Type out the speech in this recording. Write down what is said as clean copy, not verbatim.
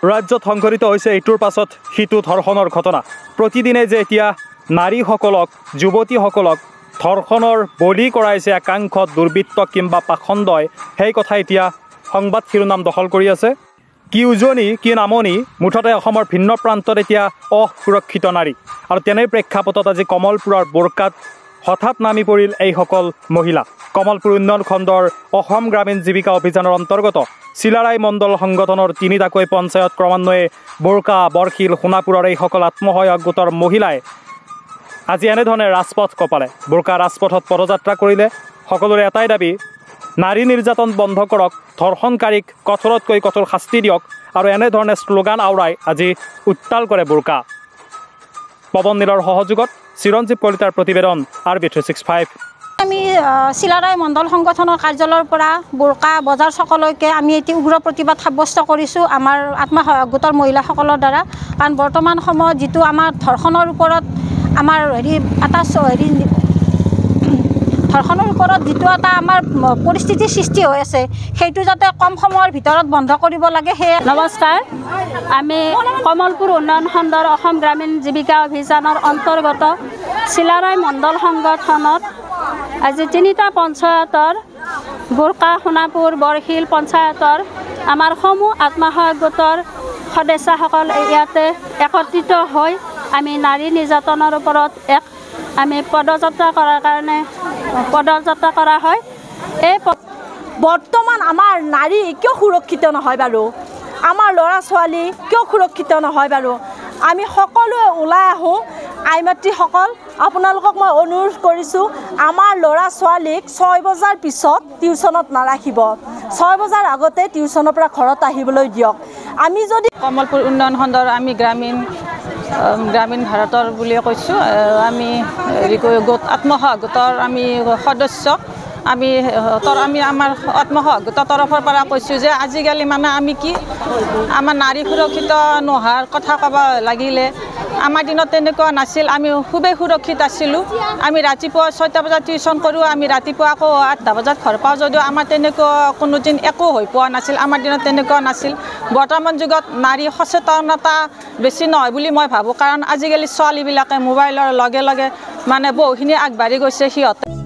ৰাজ্যত সংঘটিত হৈছে ইটোৰ পাছত সিটো ধৰ্ষণৰ ঘটনা। প্ৰতিদিনে যে এতিয়া নাৰীসকলক, যুৱতীসকলক ধৰ্ষণৰ বলি কৰাইছে একাংশ দুৰ্বৃত্ত কিংবা পাখণ্ডই, সেই কথা এতিয়া সংবাদ শিৰোনাম দখল কৰি আছে। কি উজনি, কি নামনি, মুঠতে অসমৰ ভিন্ন প্ৰান্তত এতিয়া অসুৰক্ষিত নাৰী। আৰু তেনে প্ৰেক্ষাপটত আজি কমলপুৰৰ বোৰকাত হঠাৎ নামি পৰিল এইসকল মহিলা। কমলপুৰ উন্নয়ন খণ্ডৰ অসম গ্ৰামীণ জীৱিকা অভিযানৰ অন্তৰ্গত চিলাৰাই মণ্ডল সংগঠনৰ 3টাকৈ পঞ্চায়ত ক্ৰমান্বয়ে বোৰকা, বৰশিল, সোণাপুৰৰ এইসকল আত্মসহায়ক গোটৰ মহিলাই আজি এনেধৰণে ৰাজপথ কপালে। বোৰকা ৰাজপথত পদযাত্ৰা কৰিলে। সকলোৰে এটাই দাবী, নাৰী নিৰ্যাতন বন্ধ কৰক, ধৰ্ষণকাৰীক কঠোৰতকৈ কঠোৰ শাস্তি দিয়ক। আৰু এনেধৰণে শ্লোগান আওৰাই আজি উত্তাল কৰে বোৰকা। পৱন নীলৰ সহযোগত চিৰঞ্জীৱ কলিতাৰ প্ৰতিবেদন RB365। আমি চিলাৰাই মণ্ডল সংগঠনৰ কাৰ্যালয়ৰ পৰা বোৰকা বজাৰ চকলৈকে আমি এটি উগ্ৰ প্ৰতিবাদ সাব্যস্ত কৰিছোঁ আমাৰ আত্মসহায়ক গোটৰ মহিলাসকলৰ দ্বাৰা। কাৰণ বৰ্তমান সময়ত যিটো আমাৰ ধৰ্ষণৰ ওপৰত আমাৰ ধৰ্ষণৰ ওপৰত যিটো এটা আমাৰ পৰিস্থিতিৰ সৃষ্টি হৈ আছে, সেইটো যাতে কম সময়ৰ ভিতৰত বন্ধ কৰিব লাগে। সেয়ে নমস্কাৰ, আমি কমলপুৰ উন্নয়ন খণ্ডৰ অসম গ্ৰামীণ জীৱিকা অভিযানৰ অন্তৰ্গত চিলাৰাই মণ্ডল সংগঠনত আজি 3টা পঞ্চায়তৰ বোৰকা, সোণাপুৰ, বৰশিল পঞ্চায়তৰ আমাৰ সমূহ আত্মসহায়ক গোটৰ সদস্যসকল ইয়াতে একত্ৰিত হৈ আমি নাৰী নিৰ্যাতনৰ ওপৰত আমি পদযাত্ৰা কৰাৰ কাৰণে পদযাত্ৰা কৰা হয়। এই বৰ্তমান আমাৰ নাৰী কিয় সুৰক্ষিত নহয় বাৰু? আমাৰ ল'ৰা ছোৱালী কিয় সুৰক্ষিত নহয় বাৰু? আমি সকলোৱে ওলাই আহোঁ। আই মাতৃসকল, আপোনালোকক মই অনুৰোধ কৰিছোঁ, আমাৰ ল'ৰা ছোৱালীক 6 বজাৰ পিছত টিউশ্যনত নাৰাখিব। 6 বজাৰ আগতে টিউশ্যনৰ পৰা ঘৰত আহিবলৈ দিয়ক। আমি যদি কমলপুৰ উন্নয়ন খণ্ডৰ আমি গ্ৰামীণ ভাৰতৰ বুলিয়ে কৈছোঁ, আমি গোট আত্মসহায়ক গোটৰ আমি সদস্য। আমি আমাৰ আত্মসহায়ক গোটৰ তৰফৰ পৰা কৈছোঁ যে আজিকালি মানে আমি কি আমাৰ নাৰী সুৰক্ষিত নোহোৱাৰ কথা ক'ব লাগিলে আমাৰ দিনত তেনেকুৱা নাছিল। আমি খুবেই সুৰক্ষিত আছিলোঁ। আমি ৰাতিপুৱা 6টা বজাত টিউশ্যন কৰোঁ, আমি ৰাতিপুৱা আকৌ 8টা বজাত ঘৰ পাওঁ যদিও আমাৰ তেনেকুৱা কোনোদিন একো হৈ পোৱা নাছিল। আমাৰ দিনত তেনেকুৱা নাছিল। বৰ্তমান যুগত নাৰী সচেতনতা বেছি নহয় বুলি মই ভাবোঁ, কাৰণ আজিকালি ছোৱালীবিলাকে মোবাইলৰ লগে লগে মানে বহুখিনি আগবাঢ়ি গৈছে সিহঁতে।